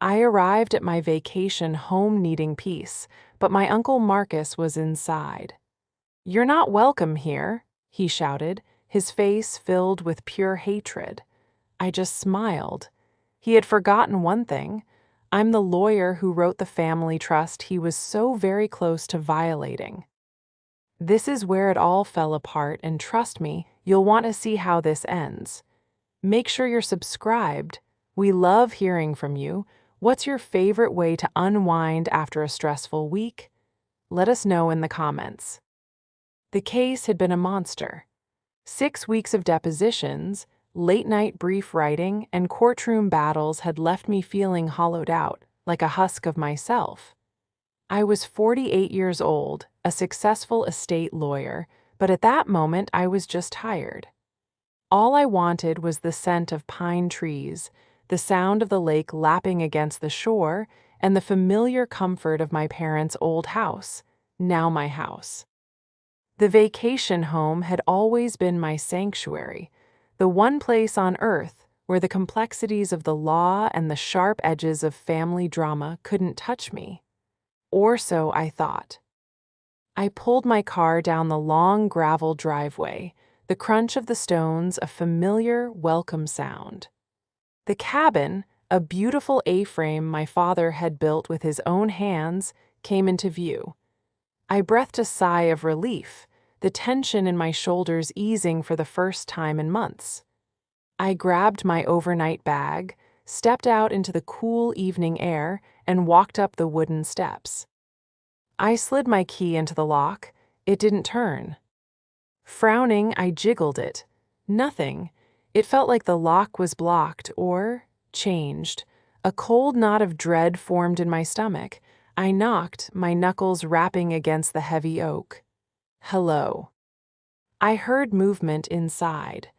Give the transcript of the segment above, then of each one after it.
I arrived at my vacation home needing peace, but my Uncle Marcus was inside. "You're not welcome here," he shouted, his face filled with pure hatred. I just smiled. He had forgotten one thing. I'm the lawyer who wrote the family trust he was so very close to violating. This is where it all fell apart, and trust me, you'll want to see how this ends. Make sure you're subscribed. We love hearing from you. What's your favorite way to unwind after a stressful week? Let us know in the comments. The case had been a monster. 6 weeks of depositions, late-night brief writing, and courtroom battles had left me feeling hollowed out, like a husk of myself. I was 48 years old, a successful estate lawyer, but at that moment I was just tired. All I wanted was the scent of pine trees, the sound of the lake lapping against the shore, and the familiar comfort of my parents' old house, now my house. The vacation home had always been my sanctuary, the one place on earth where the complexities of the law and the sharp edges of family drama couldn't touch me. Or so I thought. I pulled my car down the long gravel driveway, the crunch of the stones a familiar, welcome sound. The cabin, a beautiful A-frame my father had built with his own hands, came into view. I breathed a sigh of relief, the tension in my shoulders easing for the first time in months. I grabbed my overnight bag, stepped out into the cool evening air, and walked up the wooden steps. I slid my key into the lock. It didn't turn. Frowning, I jiggled it. Nothing. It felt like the lock was blocked or changed. A cold knot of dread formed in my stomach. I knocked, my knuckles rapping against the heavy oak. "Hello." I heard movement inside.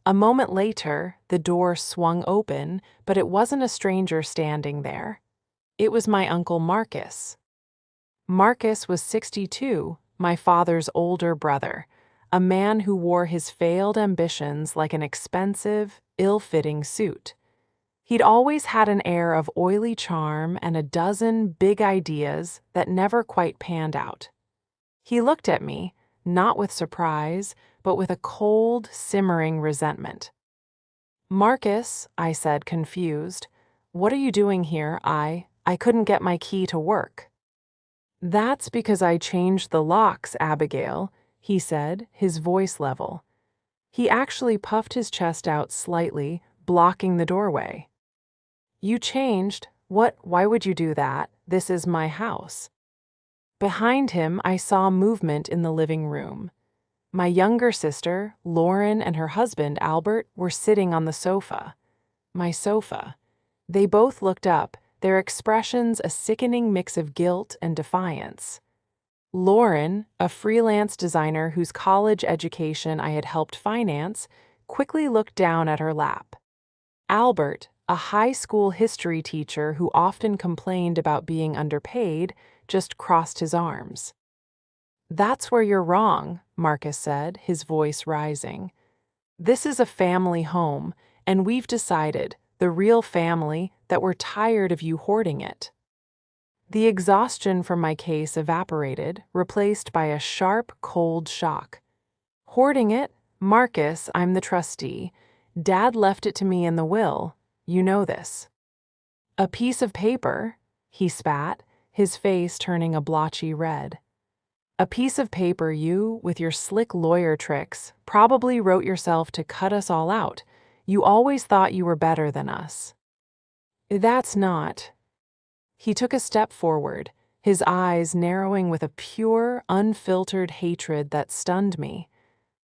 A moment later, the door swung open, but it wasn't a stranger standing there. It was my Uncle Marcus. Marcus was 62, my father's older brother, a man who wore his failed ambitions like an expensive, ill-fitting suit. He'd always had an air of oily charm and a dozen big ideas that never quite panned out. He looked at me, not with surprise, but with a cold, simmering resentment. "Marcus," I said, confused, "what are you doing here? I couldn't get my key to work." "That's because I changed the locks, Abigail," he said, his voice level. He actually puffed his chest out slightly, blocking the doorway. "You changed? Why would you do that? This is my house." Behind him, I saw movement in the living room. My younger sister, Lauren, and her husband, Albert, were sitting on the sofa. My sofa. They both looked up, their expressions a sickening mix of guilt and defiance. Lauren, a freelance designer whose college education I had helped finance, quickly looked down at her lap. Albert, a high school history teacher who often complained about being underpaid, just crossed his arms. "That's where you're wrong," Marcus said, his voice rising. "This is a family home, and we've decided, the real family, that we're tired of you hoarding it." The exhaustion from my case evaporated, replaced by a sharp, cold shock. "Hoarding it? Marcus, I'm the trustee. Dad left it to me in the will. You know this." "A piece of paper?" he spat, his face turning a blotchy red. "A piece of paper you, with your slick lawyer tricks, probably wrote yourself to cut us all out. You always thought you were better than us." "That's not." He took a step forward, his eyes narrowing with a pure, unfiltered hatred that stunned me.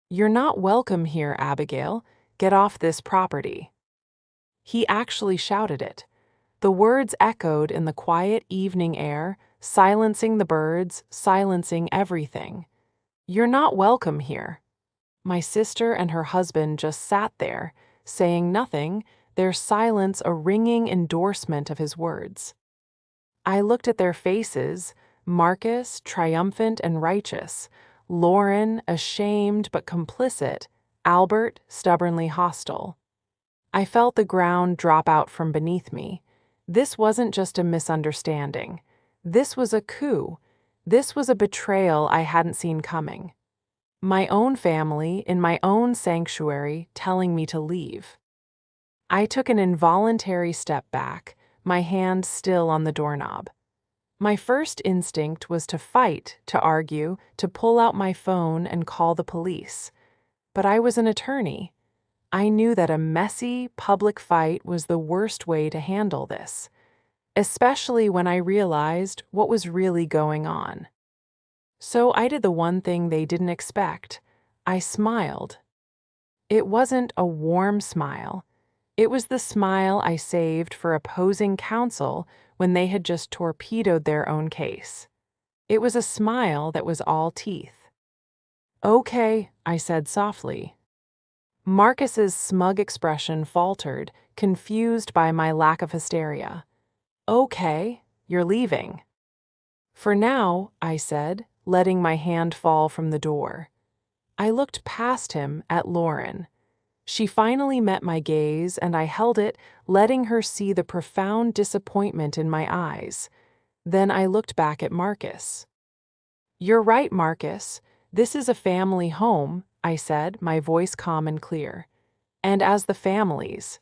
"You're not welcome here, Abigail. Get off this property." He actually shouted it. The words echoed in the quiet evening air, silencing the birds, silencing everything. "You're not welcome here." My sister and her husband just sat there, saying nothing, their silence a ringing endorsement of his words. I looked at their faces, Marcus, triumphant and righteous, Lauren, ashamed but complicit, Albert, stubbornly hostile. I felt the ground drop out from beneath me. This wasn't just a misunderstanding. This was a coup. This was a betrayal I hadn't seen coming. My own family, in my own sanctuary, telling me to leave. I took an involuntary step back, my hand still on the doorknob. My first instinct was to fight, to argue, to pull out my phone and call the police. But I was an attorney. I knew that a messy, public fight was the worst way to handle this, especially when I realized what was really going on. So I did the one thing they didn't expect. I smiled. It wasn't a warm smile. It was the smile I saved for opposing counsel when they had just torpedoed their own case. It was a smile that was all teeth. "Okay," I said softly. Marcus's smug expression faltered, confused by my lack of hysteria. "Okay, you're leaving." "For now," I said, letting my hand fall from the door. I looked past him at Lauren. She finally met my gaze, and I held it, letting her see the profound disappointment in my eyes. Then I looked back at Marcus. "You're right, Marcus. This is a family home," I said, my voice calm and clear. "And as the family's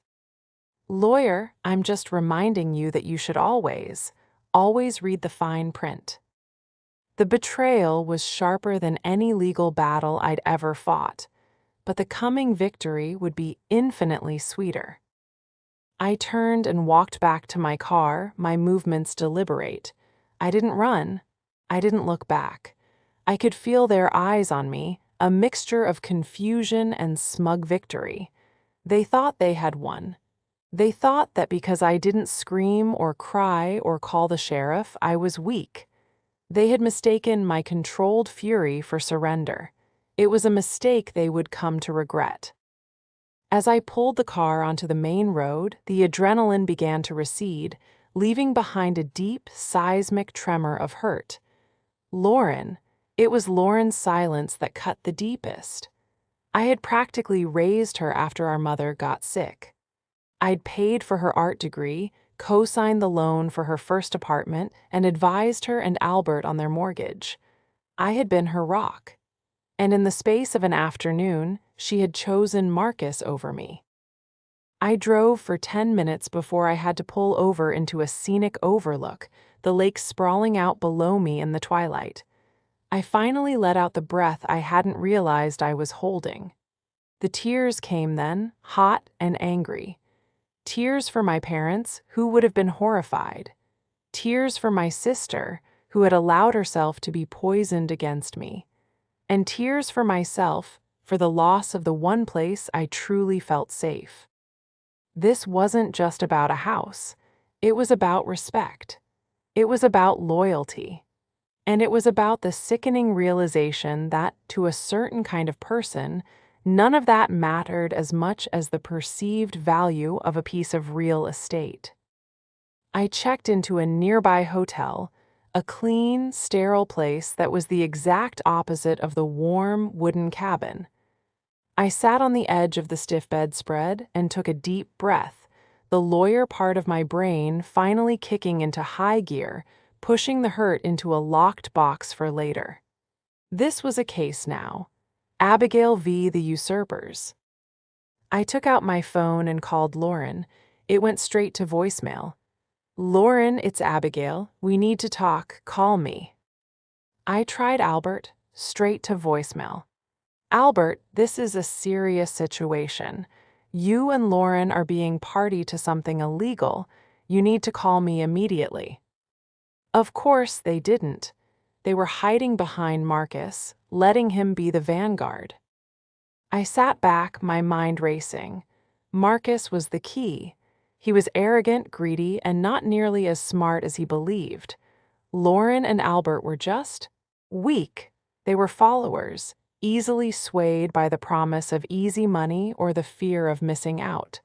lawyer, I'm just reminding you that you should always read the fine print." The betrayal was sharper than any legal battle I'd ever fought, but the coming victory would be infinitely sweeter. I turned and walked back to my car, my movements deliberate. I didn't run. I didn't look back. I could feel their eyes on me, a mixture of confusion and smug victory. They thought they had won. They thought that because I didn't scream or cry or call the sheriff, I was weak. They had mistaken my controlled fury for surrender. It was a mistake they would come to regret. As I pulled the car onto the main road, the adrenaline began to recede, leaving behind a deep, seismic tremor of hurt. Lauren. It was Lauren's silence that cut the deepest. I had practically raised her after our mother got sick. I'd paid for her art degree, co-signed the loan for her first apartment, and advised her and Albert on their mortgage. I had been her rock. And in the space of an afternoon, she had chosen Marcus over me. I drove for 10 minutes before I had to pull over into a scenic overlook, the lake sprawling out below me in the twilight. I finally let out the breath I hadn't realized I was holding. The tears came then, hot and angry. Tears for my parents, who would have been horrified. Tears for my sister, who had allowed herself to be poisoned against me. And tears for myself, for the loss of the one place I truly felt safe. This wasn't just about a house. It was about respect. It was about loyalty. And it was about the sickening realization that, to a certain kind of person, none of that mattered as much as the perceived value of a piece of real estate. I checked into a nearby hotel, a clean, sterile place that was the exact opposite of the warm, wooden cabin. I sat on the edge of the stiff bedspread and took a deep breath, the lawyer part of my brain finally kicking into high gear, pushing the hurt into a locked box for later. This was a case now. Abigail v. the Usurpers. I took out my phone and called Lauren. It went straight to voicemail. "Lauren, it's Abigail. We need to talk. Call me." I tried Albert, straight to voicemail. "Albert, this is a serious situation. You and Lauren are being party to something illegal. You need to call me immediately." Of course they didn't. They were hiding behind Marcus, letting him be the vanguard. I sat back, my mind racing. Marcus was the key. He was arrogant, greedy, and not nearly as smart as he believed. Lauren and Albert were just weak. They were followers, easily swayed by the promise of easy money or the fear of missing out.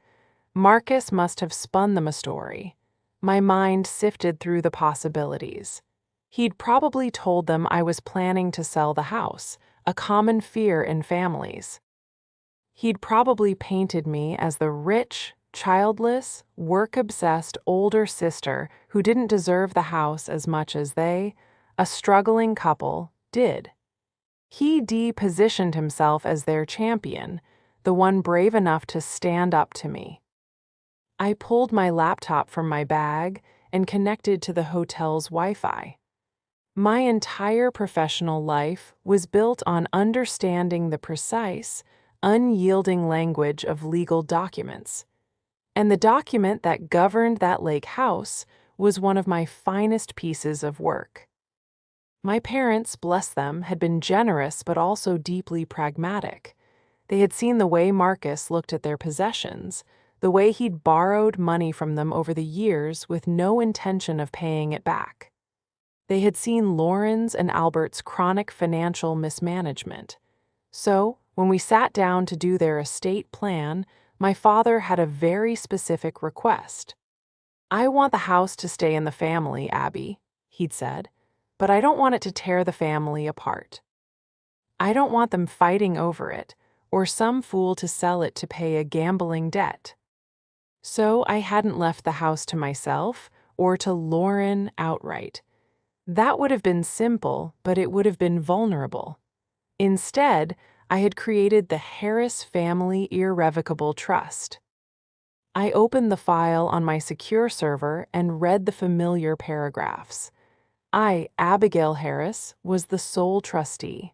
Marcus must have spun them a story. My mind sifted through the possibilities. He'd probably told them I was planning to sell the house, a common fear in families. He'd probably painted me as the rich, childless, work-obsessed older sister who didn't deserve the house as much as they, a struggling couple, did. He depositioned himself as their champion, the one brave enough to stand up to me. I pulled my laptop from my bag and connected to the hotel's Wi-Fi. My entire professional life was built on understanding the precise, unyielding language of legal documents. And the document that governed that lake house was one of my finest pieces of work. My parents, bless them, had been generous but also deeply pragmatic. They had seen the way Marcus looked at their possessions, the way he'd borrowed money from them over the years with no intention of paying it back. They had seen Lauren's and Albert's chronic financial mismanagement. So, when we sat down to do their estate plan, my father had a very specific request. "I want the house to stay in the family, Abby," he'd said, "but I don't want it to tear the family apart. I don't want them fighting over it, or some fool to sell it to pay a gambling debt." So I hadn't left the house to myself or to Lauren outright. That would have been simple, but it would have been vulnerable. Instead, I had created the Harris Family Irrevocable Trust. I opened the file on my secure server and read the familiar paragraphs. I, Abigail Harris, was the sole trustee.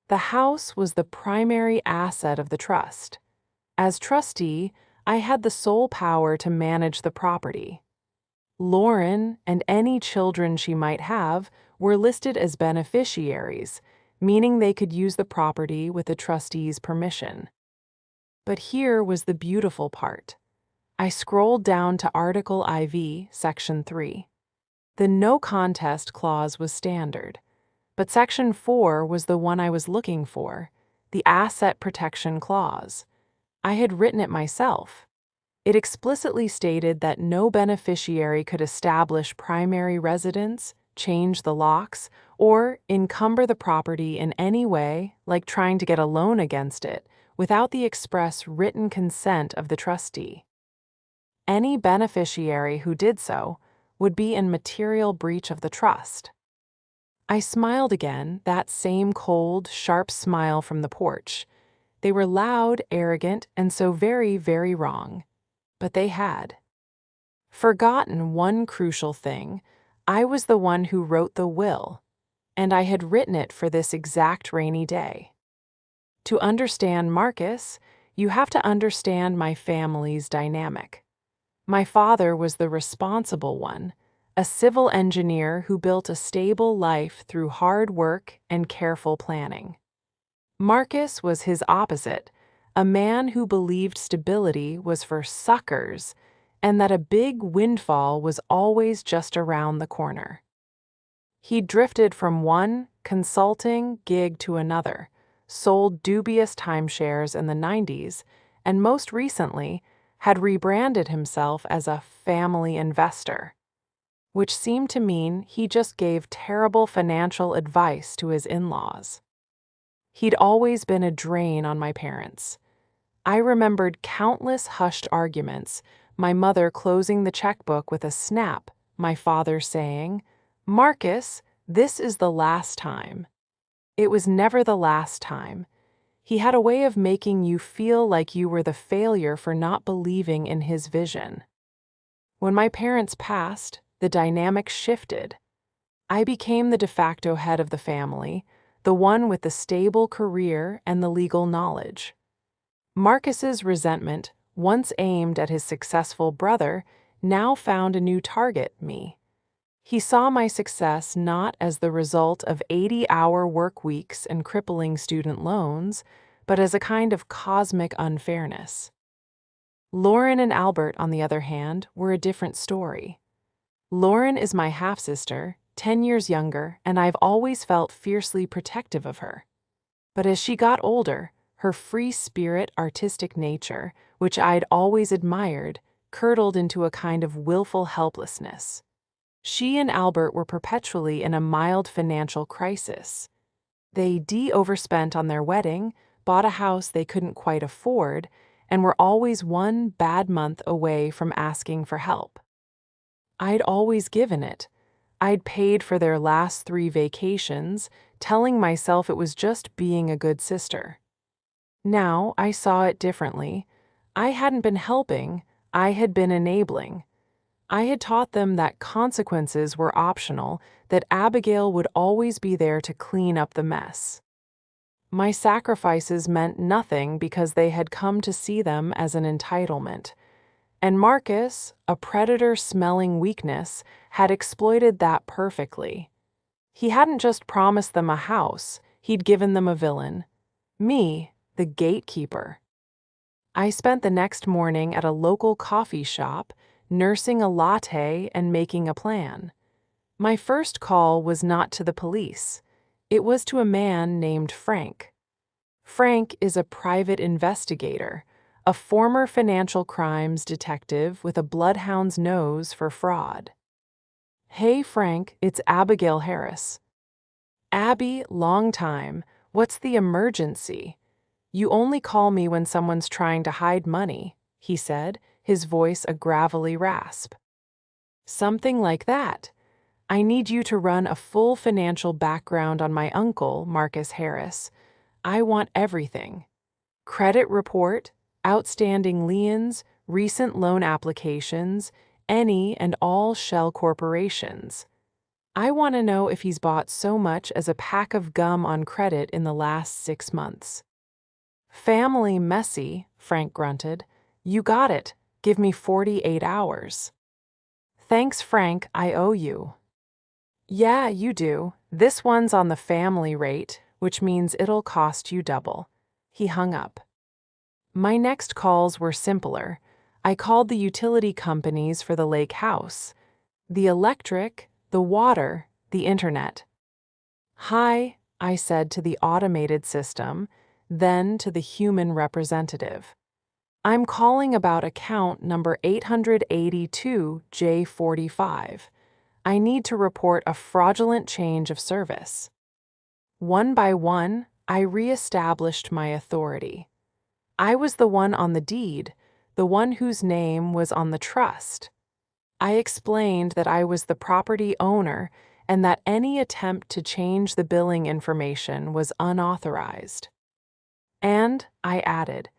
The house was the primary asset of the trust. As trustee, I had the sole power to manage the property. Lauren and any children she might have were listed as beneficiaries, meaning they could use the property with the trustee's permission. But here was the beautiful part. I scrolled down to Article IV, Section 3. The no contest clause was standard, but Section 4 was the one I was looking for, the asset protection clause. I had written it myself. It explicitly stated that no beneficiary could establish primary residence, change the locks, or encumber the property in any way, like trying to get a loan against it, without the express written consent of the trustee. Any beneficiary who did so would be in material breach of the trust. I smiled again, that same cold, sharp smile from the porch. They were loud, arrogant, and so very, very wrong. But they had forgotten one crucial thing. I was the one who wrote the will, and I had written it for this exact rainy day. To understand Marcus, you have to understand my family's dynamic. My father was the responsible one, a civil engineer who built a stable life through hard work and careful planning. Marcus was his opposite, a man who believed stability was for suckers and that a big windfall was always just around the corner. He drifted from one consulting gig to another, sold dubious timeshares in the 90s, and most recently had rebranded himself as a family investor, which seemed to mean he just gave terrible financial advice to his in-laws. He'd always been a drain on my parents. I remembered countless hushed arguments, my mother closing the checkbook with a snap, my father saying, "Marcus, this is the last time." It was never the last time. He had a way of making you feel like you were the failure for not believing in his vision. When my parents passed, the dynamic shifted. I became the de facto head of the family, the one with the stable career and the legal knowledge. Marcus's resentment, once aimed at his successful brother, now found a new target, me. He saw my success not as the result of 80-hour work weeks and crippling student loans, but as a kind of cosmic unfairness. Lauren and Albert, on the other hand, were a different story. Lauren is my half-sister, 10 years younger, and I've always felt fiercely protective of her. But as she got older, her free spirit, artistic nature, which I'd always admired, curdled into a kind of willful helplessness. She and Albert were perpetually in a mild financial crisis. They overspent on their wedding, bought a house they couldn't quite afford, and were always one bad month away from asking for help. I'd always given it. I'd paid for their last 3 vacations, telling myself it was just being a good sister. Now I saw it differently. I hadn't been helping, I had been enabling. I had taught them that consequences were optional, that Abigail would always be there to clean up the mess. My sacrifices meant nothing because they had come to see them as an entitlement. And Marcus, a predator-smelling weakness, had exploited that perfectly. He hadn't just promised them a house, he'd given them a villain. Me, the gatekeeper. I spent the next morning at a local coffee shop, nursing a latte and making a plan. My first call was not to the police. It was to a man named Frank. Frank is a private investigator, a former financial crimes detective with a bloodhound's nose for fraud. "Hey, Frank, it's Abigail Harris." "Abby, long time. What's the emergency?" "You only call me when someone's trying to hide money," he said, his voice a gravelly rasp. "Something like that. I need you to run a full financial background on my uncle, Marcus Harris. I want everything. Credit report, outstanding liens, recent loan applications, any and all shell corporations. I want to know if he's bought so much as a pack of gum on credit in the last 6 months." "Family messy," Frank grunted. "You got it. Give me 48 hours. "Thanks, Frank, I owe you." "Yeah, you do. This one's on the family rate, which means it'll cost you double." He hung up. My next calls were simpler. I called the utility companies for the lake house, the electric, the water, the internet. "Hi," I said to the automated system, then to the human representative. "I'm calling about account number 882J45. I need to report a fraudulent change of service." One by one, I reestablished my authority. I was the one on the deed, the one whose name was on the trust. I explained that I was the property owner and that any attempt to change the billing information was unauthorized. And I added,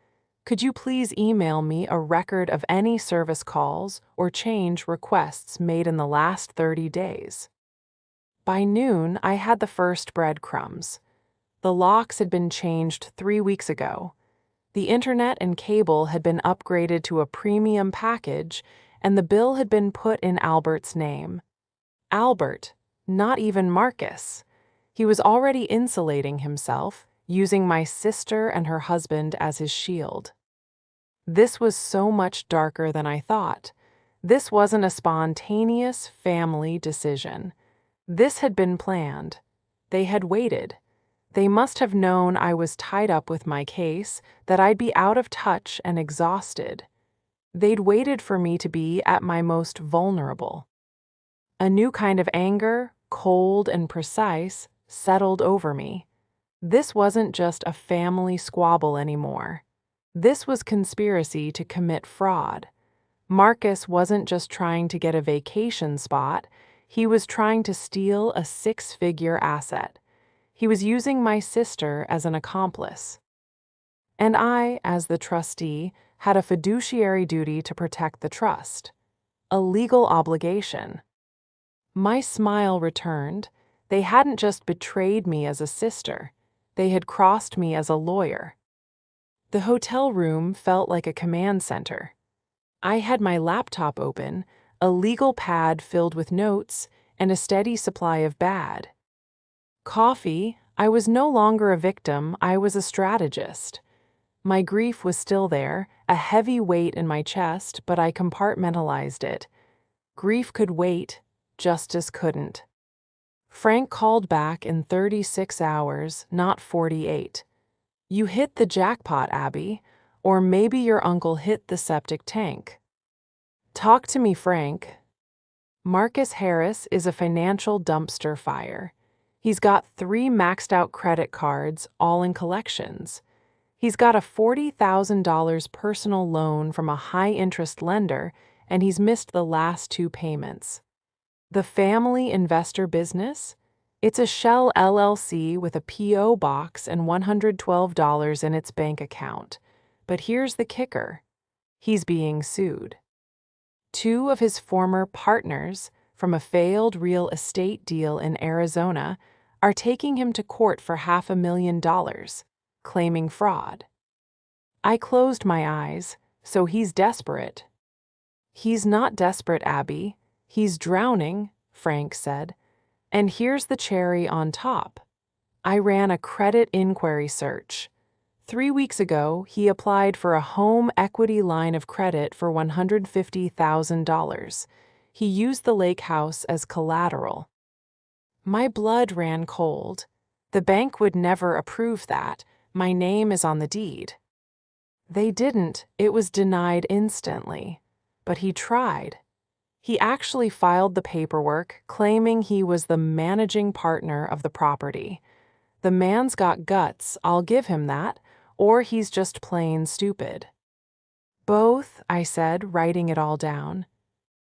"Could you please email me a record of any service calls or change requests made in the last 30 days? By noon, I had the first breadcrumbs. The locks had been changed 3 weeks ago. The internet and cable had been upgraded to a premium package, and the bill had been put in Albert's name. Albert, not even Marcus. He was already insulating himself, using my sister and her husband as his shield. This was so much darker than I thought. This wasn't a spontaneous family decision. This had been planned. They had waited. They must have known I was tied up with my case, that I'd be out of touch and exhausted. They'd waited for me to be at my most vulnerable. A new kind of anger, cold and precise, settled over me. This wasn't just a family squabble anymore. This was conspiracy to commit fraud. Marcus wasn't just trying to get a vacation spot, he was trying to steal a 6-figure asset. He was using my sister as an accomplice. And I, as the trustee, had a fiduciary duty to protect the trust. A legal obligation. My smile returned. They hadn't just betrayed me as a sister. They had crossed me as a lawyer. The hotel room felt like a command center. I had my laptop open, a legal pad filled with notes, and a steady supply of bad. Coffee, I was no longer a victim, I was a strategist. My grief was still there, a heavy weight in my chest, but I compartmentalized it. Grief could wait, justice couldn't. Frank called back in 36 hours, not 48. "You hit the jackpot, Abby, or maybe your uncle hit the septic tank." "Talk to me, Frank." Marcus Harris is a financial dumpster fire. He's got 3 maxed out credit cards, all in collections. He's got a $40,000 personal loan from a high-interest lender, and he's missed the last two payments. The family investor business? It's a shell LLC with a P.O. box and $112 in its bank account. But here's the kicker. He's being sued. Two of his former partners from a failed real estate deal in Arizona are taking him to court for $500,000, claiming fraud. I closed my eyes, so he's desperate. He's not desperate, Abby. He's drowning, Frank said. And here's the cherry on top. I ran a credit inquiry search. 3 weeks ago, he applied for a home equity line of credit for $150,000. He used the lake house as collateral. My blood ran cold. The bank would never approve that. My name is on the deed. They didn't. It was denied instantly. But he tried. He actually filed the paperwork, claiming he was the managing partner of the property. The man's got guts, I'll give him that, or he's just plain stupid. Both, I said, writing it all down.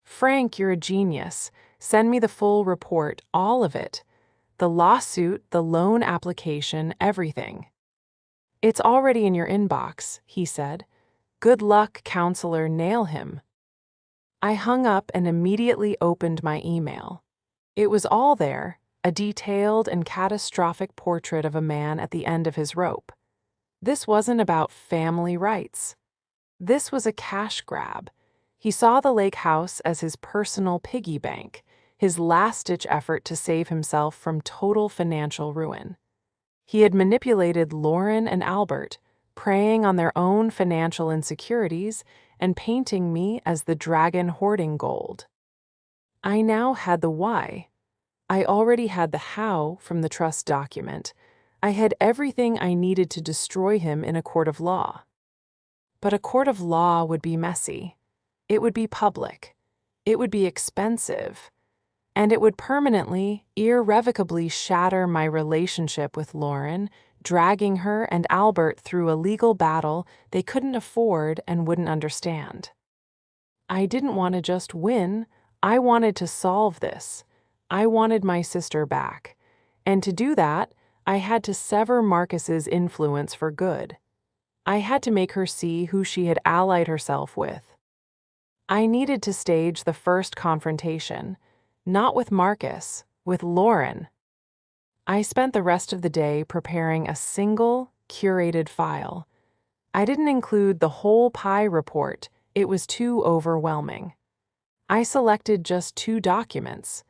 Frank, you're a genius. Send me the full report, all of it. The lawsuit, the loan application, everything. It's already in your inbox, he said. Good luck, counselor, nail him. I hung up and immediately opened my email. It was all there, a detailed and catastrophic portrait of a man at the end of his rope. This wasn't about family rights. This was a cash grab. He saw the lake house as his personal piggy bank, his last-ditch effort to save himself from total financial ruin. He had manipulated Lauren and Albert, preying on their own financial insecurities and painting me as the dragon hoarding gold. I now had the why. I already had the how from the trust document. I had everything I needed to destroy him in a court of law. But a court of law would be messy. It would be public. It would be expensive. And it would permanently, irrevocably shatter my relationship with Lauren, dragging her and Albert through a legal battle they couldn't afford and wouldn't understand. I didn't want to just win. I wanted to solve this. I wanted my sister back. And to do that, I had to sever Marcus's influence for good. I had to make her see who she had allied herself with. I needed to stage the first confrontation, not with Marcus, with Lauren. I spent the rest of the day preparing a single, curated file. I didn't include the whole pie report. It was too overwhelming. I selected just 2 documents: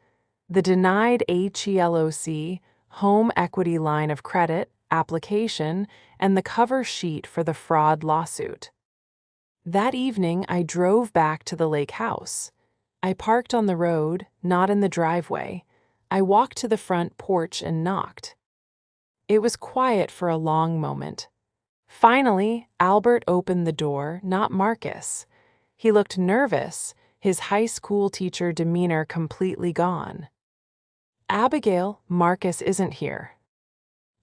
the denied HELOC, home equity line of credit, application, and the cover sheet for the fraud lawsuit. That evening, I drove back to the lake house. I parked on the road, not in the driveway. I walked to the front porch and knocked. It was quiet for a long moment. Finally, Albert opened the door, not Marcus. He looked nervous, his high school teacher demeanor completely gone. Abigail, Marcus isn't here.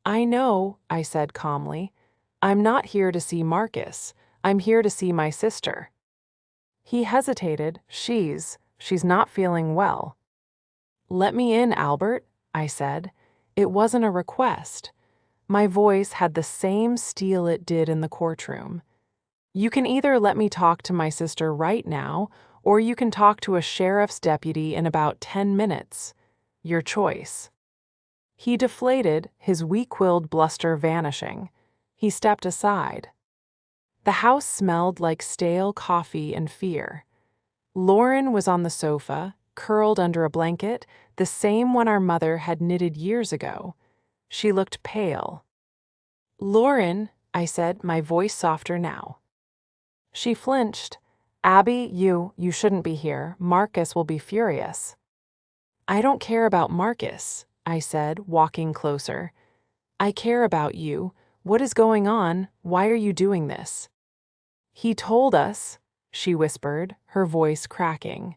I know, I said calmly. I'm not here to see Marcus. I'm here to see my sister. He hesitated. She's not feeling well. Let me in, Albert, I said. It wasn't a request. My voice had the same steel it did in the courtroom. You can either let me talk to my sister right now, or you can talk to a sheriff's deputy in about 10 minutes. Your choice. He deflated, his weak-willed bluster vanishing. He stepped aside. The house smelled like stale coffee and fear. Lauren was on the sofa, curled under a blanket, the same one our mother had knitted years ago. She looked pale. Lauren, I said, my voice softer now. She flinched. Abby, you shouldn't be here. Marcus will be furious. I don't care about Marcus, I said, walking closer. I care about you. What is going on? Why are you doing this? He told us, she whispered, her voice cracking.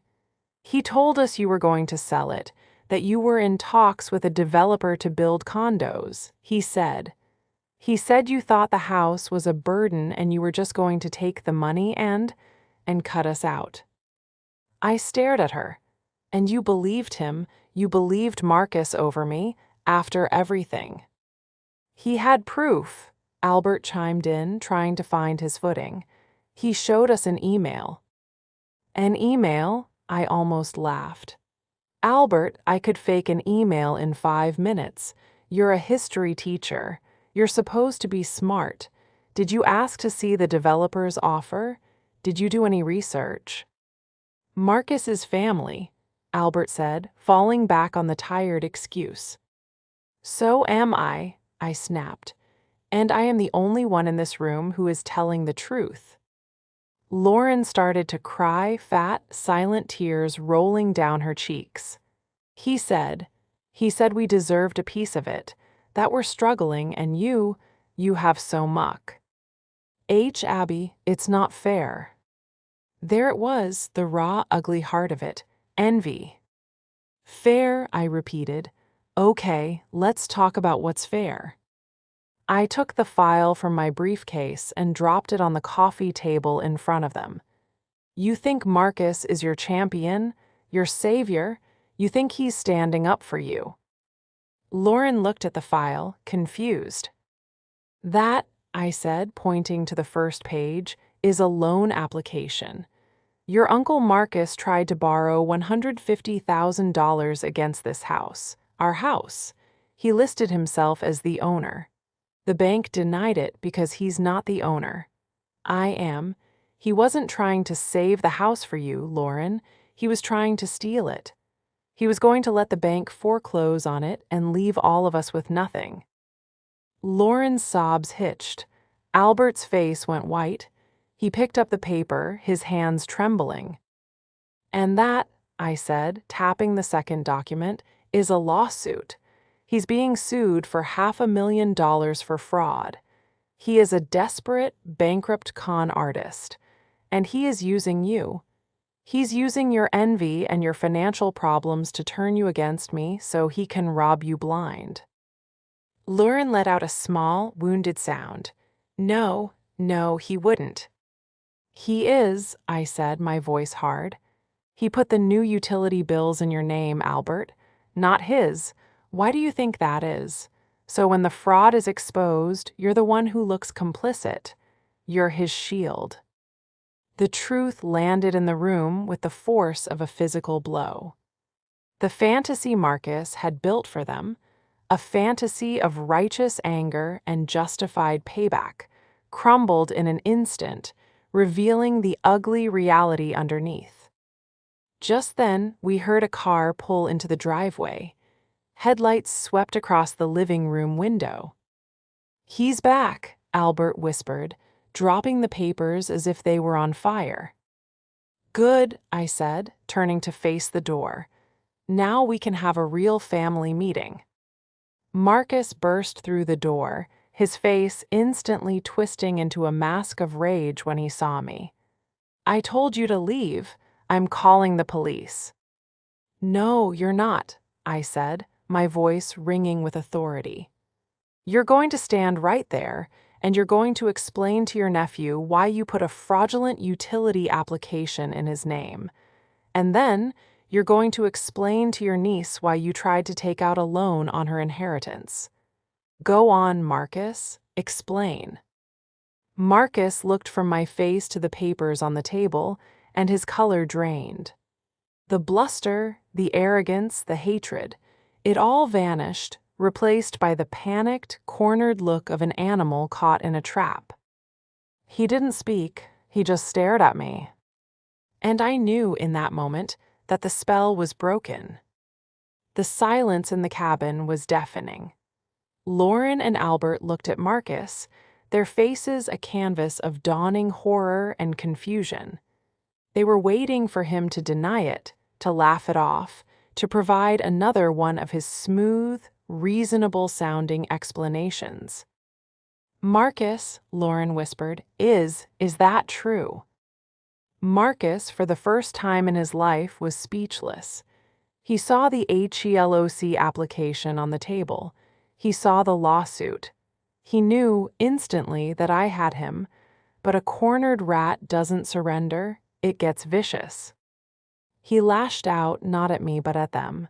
He told us you were going to sell it, that you were in talks with a developer to build condos, he said. He said you thought the house was a burden and you were just going to take the money and cut us out. I stared at her. And you believed him, you believed Marcus over me, after everything. He had proof, Albert chimed in, trying to find his footing. He showed us an email. An email? I almost laughed. Albert, I could fake an email in 5 minutes. You're a history teacher. You're supposed to be smart. Did you ask to see the developer's offer? Did you do any research? Marcus's family, Albert said, falling back on the tired excuse. So am I snapped. And I am the only one in this room who is telling the truth. Lauren started to cry, fat, silent tears rolling down her cheeks. He said we deserved a piece of it, that we're struggling, and you have so much. Abby, it's not fair. There it was, the raw, ugly heart of it, envy. Fair, I repeated. Okay, let's talk about what's fair. I took the file from my briefcase and dropped it on the coffee table in front of them. You think Marcus is your champion, your savior? You think he's standing up for you? Lauren looked at the file, confused. That, I said, pointing to the first page, is a loan application. Your Uncle Marcus tried to borrow $150,000 against this house, our house. He listed himself as the owner. The bank denied it because he's not the owner. I am. He wasn't trying to save the house for you, Lauren. He was trying to steal it. He was going to let the bank foreclose on it and leave all of us with nothing. Lauren's sobs hitched. Albert's face went white. He picked up the paper, his hands trembling. And that, I said, tapping the second document, is a lawsuit. He's being sued for $500,000 for fraud. He is a desperate, bankrupt con artist, and he is using you. He's using your envy and your financial problems to turn you against me so he can rob you blind. Lauren let out a small, wounded sound. No, he wouldn't. He is, I said, my voice hard. He put the new utility bills in your name, Albert, not his. Why do you think that is? So when the fraud is exposed, you're the one who looks complicit. You're his shield. The truth landed in the room with the force of a physical blow. The fantasy Marcus had built for them, a fantasy of righteous anger and justified payback, crumbled in an instant, revealing the ugly reality underneath. Just then, we heard a car pull into the driveway. Headlights swept across the living room window. He's back, Albert whispered, dropping the papers as if they were on fire. Good, I said, turning to face the door. Now we can have a real family meeting. Marcus burst through the door, his face instantly twisting into a mask of rage when he saw me. I told you to leave. I'm calling the police. No, you're not, I said, my voice ringing with authority. You're going to stand right there, and you're going to explain to your nephew why you put a fraudulent utility application in his name. And then you're going to explain to your niece why you tried to take out a loan on her inheritance. Go on, Marcus. Explain. Marcus looked from my face to the papers on the table, and his color drained. The bluster, the arrogance, the hatred, it all vanished, replaced by the panicked, cornered look of an animal caught in a trap. He didn't speak, he just stared at me. And I knew in that moment that the spell was broken. The silence in the cabin was deafening. Lauren and Albert looked at Marcus, their faces a canvas of dawning horror and confusion. They were waiting for him to deny it, to laugh it off, to provide another one of his smooth, reasonable-sounding explanations. Marcus, Lauren whispered, is that true? Marcus, for the first time in his life, was speechless. He saw the HELOC application on the table. He saw the lawsuit. He knew instantly that I had him, but a cornered rat doesn't surrender, it gets vicious. He lashed out, not at me but at them.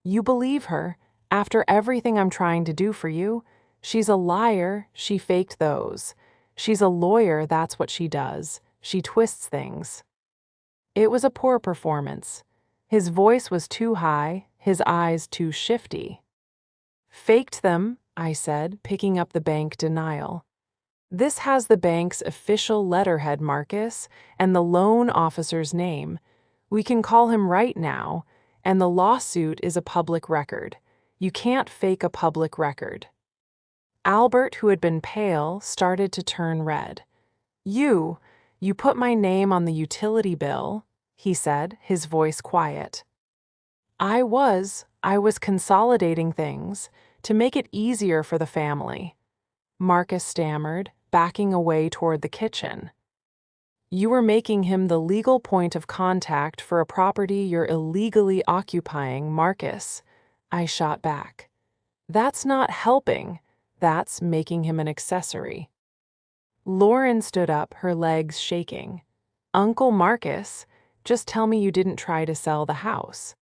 You believe her, after everything I'm trying to do for you? She's a liar, she faked those. She's a lawyer, that's what she does. She twists things. It was a poor performance. His voice was too high, his eyes too shifty. Faked them, I said, picking up the bank denial. This has the bank's official letterhead, Marcus, and the loan officer's name. We can call him right now, and the lawsuit is a public record. You can't fake a public record. Albert, who had been pale, started to turn red. You put my name on the utility bill, he said, his voice quiet. I was consolidating things to make it easier for the family, Marcus stammered, backing away toward the kitchen. You were making him the legal point of contact for a property you're illegally occupying, Marcus, I shot back. That's not helping, that's making him an accessory. Lauren stood up, her legs shaking. Uncle Marcus, just tell me you didn't try to sell the house.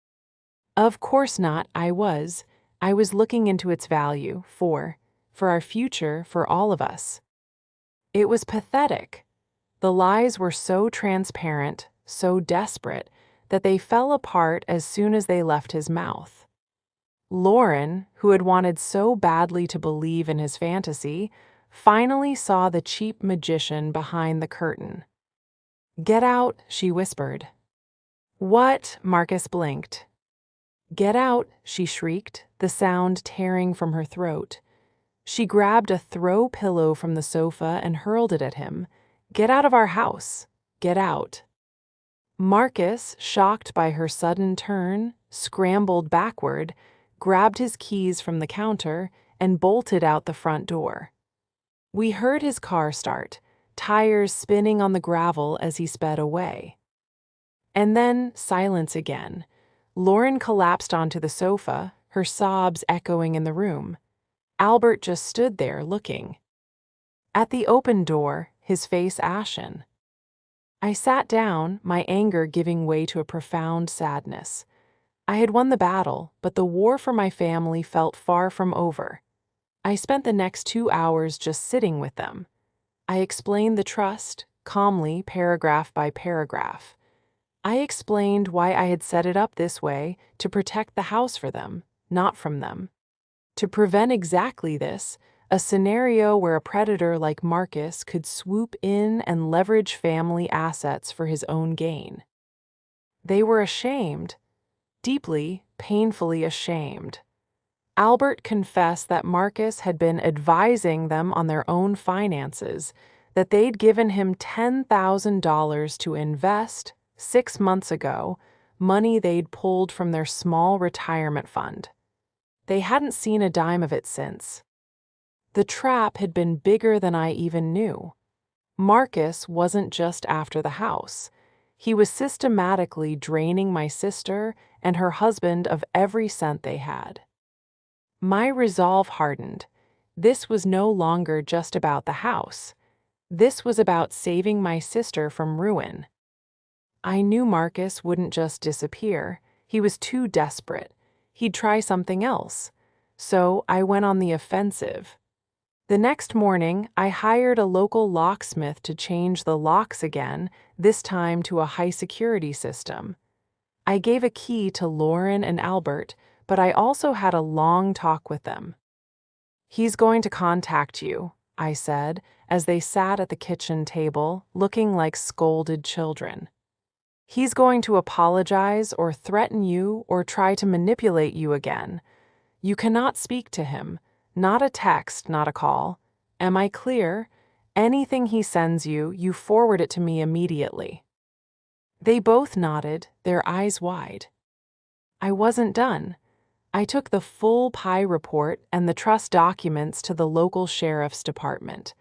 Of course not, I was looking into its value for our future, for all of us. It was pathetic. The lies were so transparent, so desperate, that they fell apart as soon as they left his mouth. Lauren, who had wanted so badly to believe in his fantasy, finally saw the cheap magician behind the curtain. Get out, she whispered. What? Marcus blinked. Get out, she shrieked, the sound tearing from her throat. She grabbed a throw pillow from the sofa and hurled it at him. Get out of our house. Get out. Marcus, shocked by her sudden turn, scrambled backward, grabbed his keys from the counter, and bolted out the front door. We heard his car start, tires spinning on the gravel as he sped away. And then silence again. Lauren collapsed onto the sofa, her sobs echoing in the room. Albert just stood there looking. At the open door, his face ashen. I sat down, my anger giving way to a profound sadness. I had won the battle, but the war for my family felt far from over. I spent the next 2 hours just sitting with them. I explained the trust, calmly, paragraph by paragraph. I explained why I had set it up this way to protect the house for them, not from them. To prevent exactly this, a scenario where a predator like Marcus could swoop in and leverage family assets for his own gain. They were ashamed, deeply, painfully ashamed. Albert confessed that Marcus had been advising them on their own finances, that they'd given him $10,000 to invest 6 months ago, money they'd pulled from their small retirement fund. They hadn't seen a dime of it since. The trap had been bigger than I even knew. Marcus wasn't just after the house. He was systematically draining my sister and her husband of every cent they had. My resolve hardened. This was no longer just about the house. This was about saving my sister from ruin. I knew Marcus wouldn't just disappear. He was too desperate. He'd try something else. So I went on the offensive. The next morning, I hired a local locksmith to change the locks again, this time to a high-security system. I gave a key to Lauren and Albert, but I also had a long talk with them. He's going to contact you, I said, as they sat at the kitchen table, looking like scolded children. He's going to apologize or threaten you or try to manipulate you again. You cannot speak to him. Not a text, not a call. Am I clear? Anything he sends you, you forward it to me immediately. They both nodded, their eyes wide. I wasn't done. I took the full pie report and the trust documents to the local sheriff's department.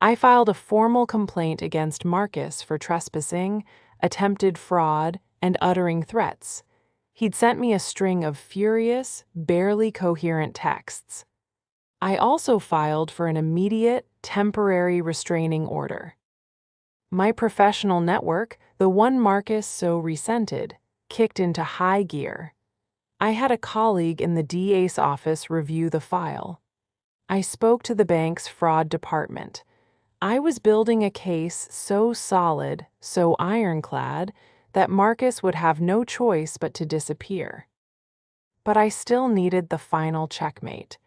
I filed a formal complaint against Marcus for trespassing, attempted fraud, and uttering threats. He'd sent me a string of furious, barely coherent texts. I also filed for an immediate, temporary restraining order. My professional network, the one Marcus so resented, kicked into high gear. I had a colleague in the DA's office review the file. I spoke to the bank's fraud department. I was building a case so solid, so ironclad, that Marcus would have no choice but to disappear. But I still needed the final checkmate.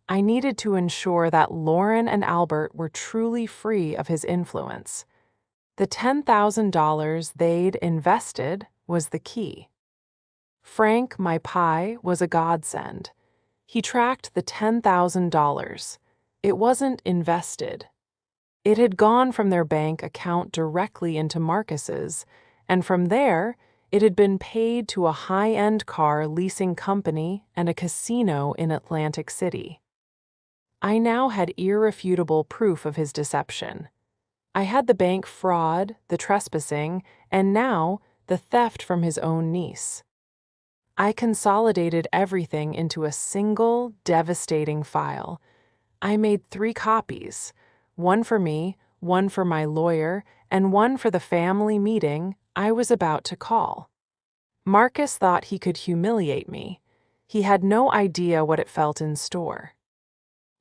I needed to ensure that Lauren and Albert were truly free of his influence. The $10,000 they'd invested was the key. Frank, my pie, was a godsend. He tracked the $10,000. It wasn't invested. It had gone from their bank account directly into Marcus's, and from there, it had been paid to a high-end car leasing company and a casino in Atlantic City. I now had irrefutable proof of his deception. I had the bank fraud, the trespassing, and now the theft from his own niece. I consolidated everything into a single, devastating file. I made 3 copies, one for me, one for my lawyer, and one for the family meeting I was about to call. Marcus thought he could humiliate me. He had no idea what it felt in store.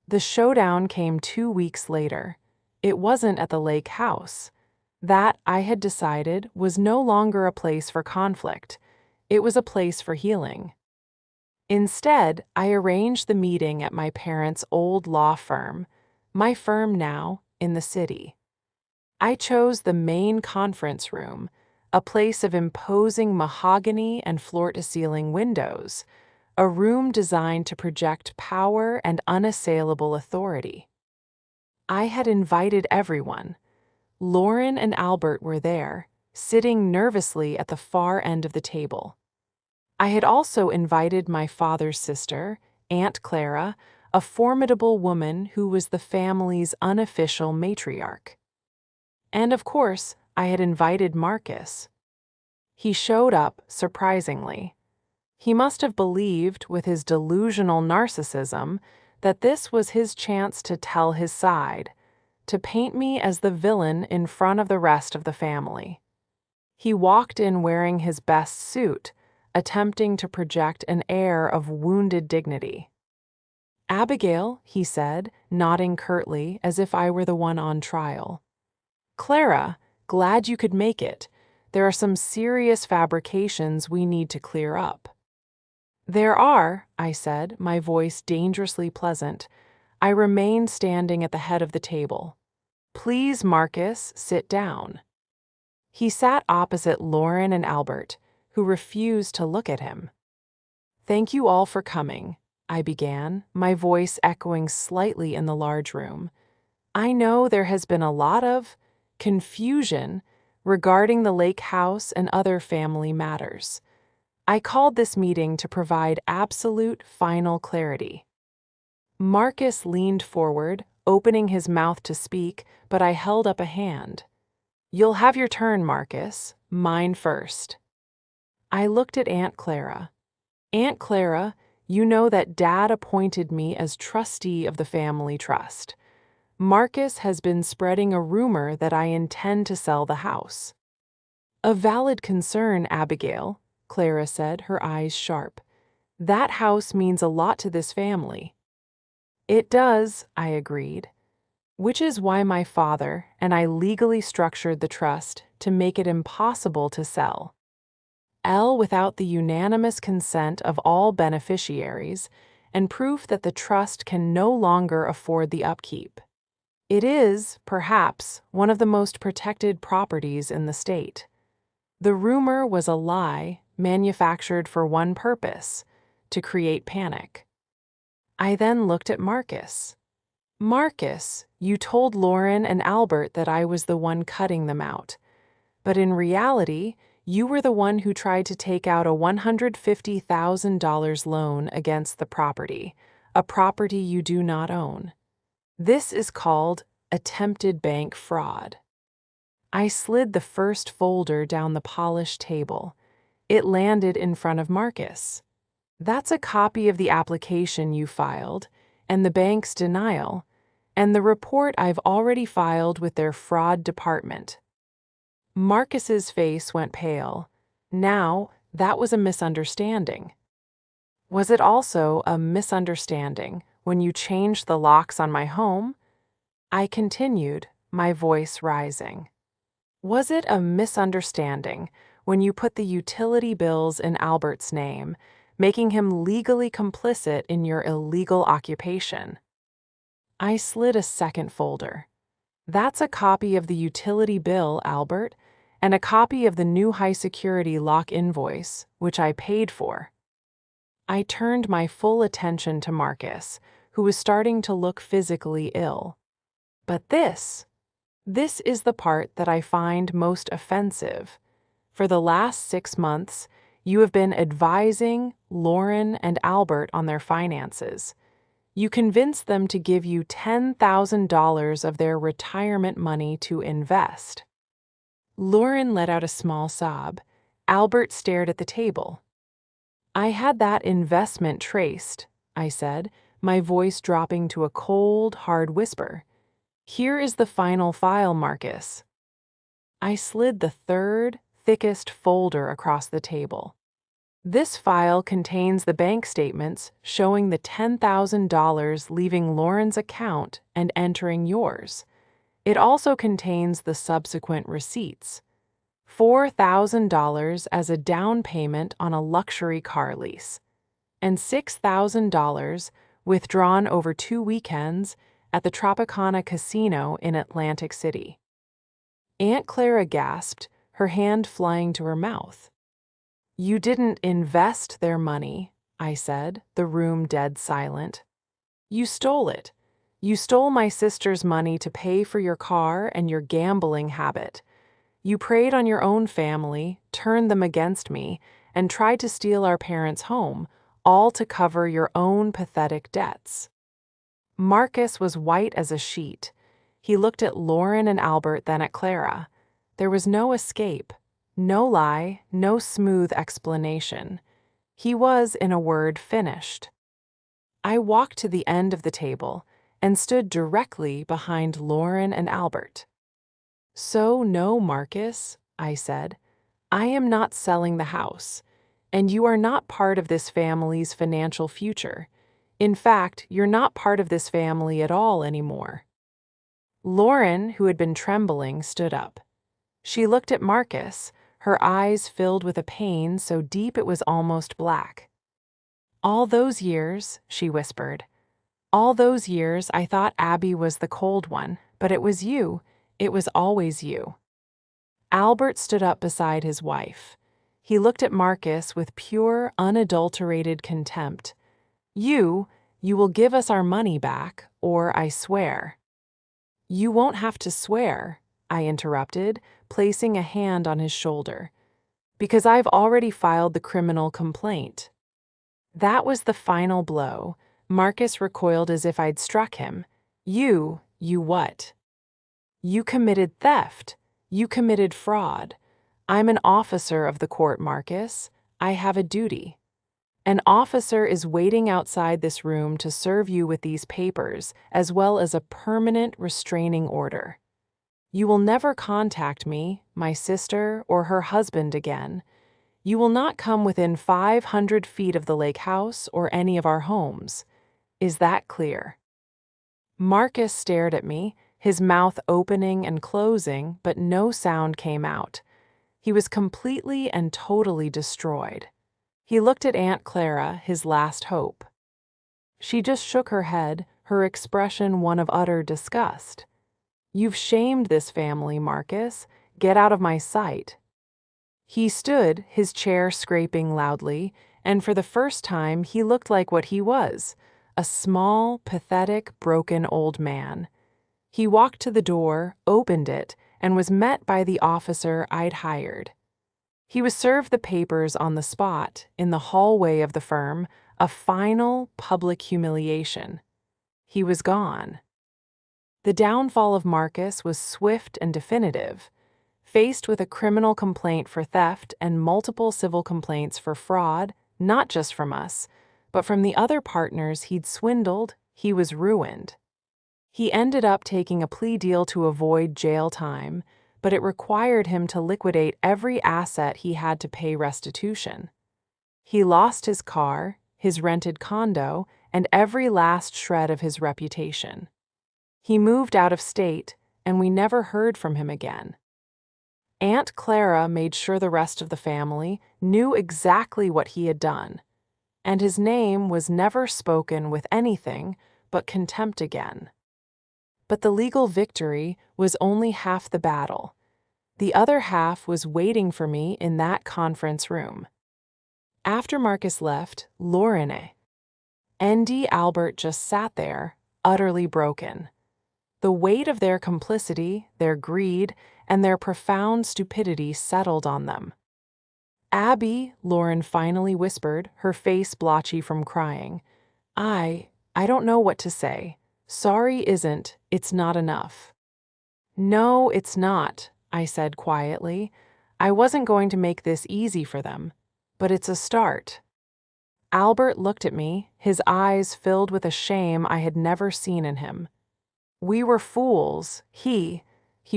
The showdown came 2 weeks later. It wasn't at the lake house. That, I had decided, was no longer a place for conflict. It was a place for healing. Instead, I arranged the meeting at my parents' old law firm, my firm now in the city. I chose the main conference room, a place of imposing mahogany and floor-to-ceiling windows, a room designed to project power and unassailable authority. I had invited everyone. Lauren and Albert were there, sitting nervously at the far end of the table. I had also invited my father's sister, Aunt Clara, a formidable woman who was the family's unofficial matriarch. And of course, I had invited Marcus. He showed up, surprisingly. He must have believed, with his delusional narcissism, that this was his chance to tell his side, to paint me as the villain in front of the rest of the family. He walked in wearing his best suit, attempting to project an air of wounded dignity. "Abigail," he said, nodding curtly as if I were the one on trial. "Clara, glad you could make it. There are some serious fabrications we need to clear up." "There are," I said, my voice dangerously pleasant. I remained standing at the head of the table. "Please, Marcus, sit down." He sat opposite Lauren and Albert, who refused to look at him. "Thank you all for coming," I began, my voice echoing slightly in the large room. "I know there has been a lot of confusion regarding the lake house and other family matters. I called this meeting to provide absolute final clarity." Marcus leaned forward, opening his mouth to speak, but I held up a hand. "You'll have your turn, Marcus. Mine first." I looked at Aunt Clara. "Aunt Clara, you know that Dad appointed me as trustee of the family trust. Marcus has been spreading a rumor that I intend to sell the house." "A valid concern, Abigail," Clara said, her eyes sharp. "That house means a lot to this family." "It does," I agreed. "Which is why my father and I legally structured the trust to make it impossible to sell. Without the unanimous consent of all beneficiaries and proof that the trust can no longer afford the upkeep. It is, perhaps, one of the most protected properties in the state. The rumor was a lie manufactured for one purpose, to create panic." I then looked at Marcus. "Marcus, you told Lauren and Albert that I was the one cutting them out. But in reality, you were the one who tried to take out a $150,000 loan against the property, a property you do not own. This is called attempted bank fraud." I slid the first folder down the polished table. It landed in front of Marcus. "That's a copy of the application you filed. and the bank's denial, and the report I've already filed with their fraud department. Marcus's face went pale. Now, that was a misunderstanding. Was it also a misunderstanding when you changed the locks on my home? I continued, my voice rising. Was it a misunderstanding when you put the utility bills in Albert's name, making him legally complicit in your illegal occupation? I slid a second folder. That's a copy of the utility bill, Albert, and a copy of the new high-security lock invoice, which I paid for. I turned my full attention to Marcus, who was starting to look physically ill. But this is the part that I find most offensive. For the last 6 months, you have been advising Lauren and Albert on their finances. You convinced them to give you $10,000 of their retirement money to invest. Lauren let out a small sob. Albert stared at the table. I had that investment traced, I said, my voice dropping to a cold, hard whisper. Here is the final file, Marcus. I slid the third, thickest folder across the table. This file contains the bank statements showing the $10,000 leaving Lauren's account and entering yours. It also contains the subsequent receipts. $4,000 as a down payment on a luxury car lease, and $6,000 withdrawn over 2 weekends at the Tropicana Casino in Atlantic City. Aunt Clara gasped, her hand flying to her mouth. You didn't invest their money, I said, the room dead silent. You stole it. You stole my sister's money to pay for your car and your gambling habit. You preyed on your own family, turned them against me, and tried to steal our parents' home, all to cover your own pathetic debts. Marcus was white as a sheet. He looked at Lauren and Albert, then at Clara. There was no escape, no lie, no smooth explanation. He was, in a word, finished. I walked to the end of the table and stood directly behind Lauren and Albert. So, no, Marcus, I said, I am not selling the house, and you are not part of this family's financial future. In fact, you're not part of this family at all anymore. Lauren, who had been trembling, stood up. She looked at Marcus, her eyes filled with a pain so deep it was almost black. All those years, she whispered, all those years I thought Abby was the cold one, but it was you. It was always you. Albert stood up beside his wife. He looked at Marcus with pure, unadulterated contempt. You will give us our money back, or I swear. You won't have to swear, I interrupted, placing a hand on his shoulder, because I've already filed the criminal complaint. That was the final blow. Marcus recoiled as if I'd struck him. You what? You committed theft. You committed fraud. I'm an officer of the court, Marcus. I have a duty. An officer is waiting outside this room to serve you with these papers, as well as a permanent restraining order. You will never contact me, my sister, or her husband again. You will not come within 500 feet of the lake house or any of our homes. Is that clear? Marcus stared at me, his mouth opening and closing, but no sound came out. He was completely and totally destroyed. He looked at Aunt Clara, his last hope. She just shook her head, her expression one of utter disgust. You've shamed this family, Marcus. Get out of my sight. He stood, his chair scraping loudly, and for the first time he looked like what he was, a small, pathetic, broken old man. He walked to the door, opened it, and was met by the officer I'd hired. He was served the papers on the spot, in the hallway of the firm, a final public humiliation. He was gone. The downfall of Marcus was swift and definitive. Faced with a criminal complaint for theft and multiple civil complaints for fraud, not just from us, but from the other partners he'd swindled, he was ruined. He ended up taking a plea deal to avoid jail time, but it required him to liquidate every asset he had to pay restitution. He lost his car, his rented condo, and every last shred of his reputation. He moved out of state, and we never heard from him again. Aunt Clara made sure the rest of the family knew exactly what he had done, and his name was never spoken with anything but contempt again. But the legal victory was only half the battle. The other half was waiting for me in that conference room. After Marcus left, Lauren and Albert just sat there, utterly broken. The weight of their complicity, their greed, and their profound stupidity settled on them. "Abby," Lauren finally whispered, her face blotchy from crying, I don't know what to say. Sorry it's not enough." "No, it's not," I said quietly. "I wasn't going to make this easy for them, but it's a start." Albert looked at me, his eyes filled with a shame I had never seen in him. "We were fools. He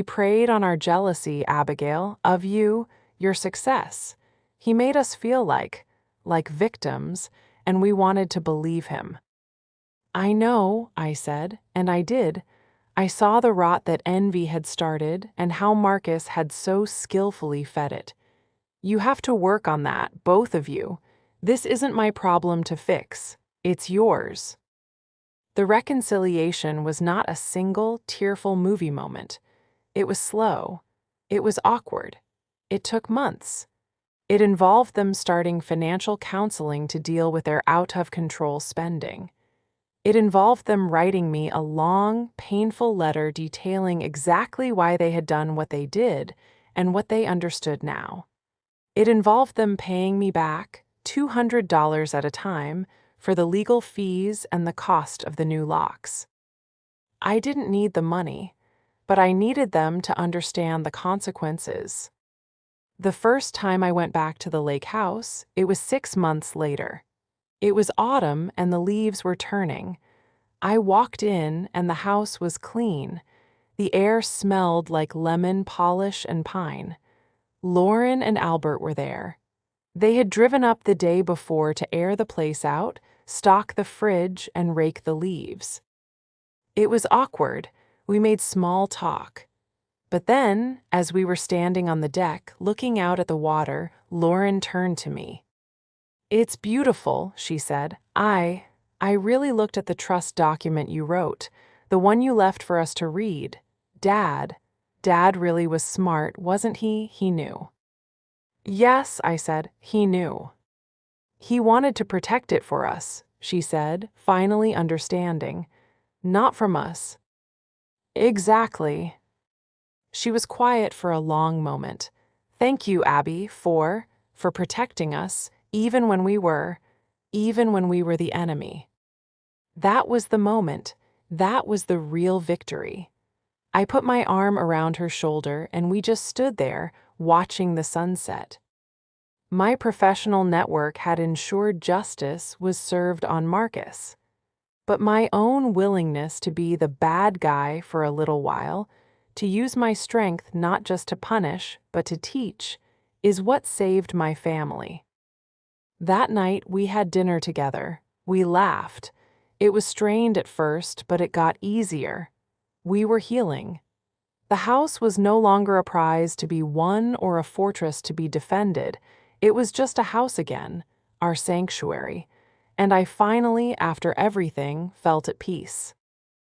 preyed on our jealousy, Abigail, of you, your success. He made us feel like victims, and we wanted to believe him." "I know," I said, and I did. I saw the rot that envy had started and how Marcus had so skillfully fed it. "You have to work on that, both of you. This isn't my problem to fix. It's yours." The reconciliation was not a single, tearful movie moment. It was slow. It was awkward. It took months. It involved them starting financial counseling to deal with their out-of-control spending. It involved them writing me a long, painful letter detailing exactly why they had done what they did and what they understood now. It involved them paying me back $200 at a time for the legal fees and the cost of the new locks. I didn't need the money, but I needed them to understand the consequences. The first time I went back to the lake house, it was 6 months later. It was autumn and the leaves were turning. I walked in and the house was clean. The air smelled like lemon polish and pine. Lauren and Albert were there. They had driven up the day before to air the place out, stock the fridge, and rake the leaves. It was awkward. We made small talk. But then, as we were standing on the deck, looking out at the water, Lauren turned to me. "It's beautiful," she said. I really looked at the trust document you wrote, the one you left for us to read. Dad really was smart, wasn't he? He knew." "Yes," I said, "he knew." "He wanted to protect it for us," she said, finally understanding. "Not from us." "Exactly." She was quiet for a long moment. "Thank you, Abby, for protecting us, even when we were the enemy." That was the moment. That was the real victory. I put my arm around her shoulder and we just stood there, watching the sunset. My professional network had ensured justice was served on Marcus. But my own willingness to be the bad guy for a little while, to use my strength not just to punish, but to teach, is what saved my family. That night we had dinner together. We laughed. It was strained at first, but it got easier. We were healing. The house was no longer a prize to be won or a fortress to be defended. It was just a house again, our sanctuary. And I finally, after everything, felt at peace.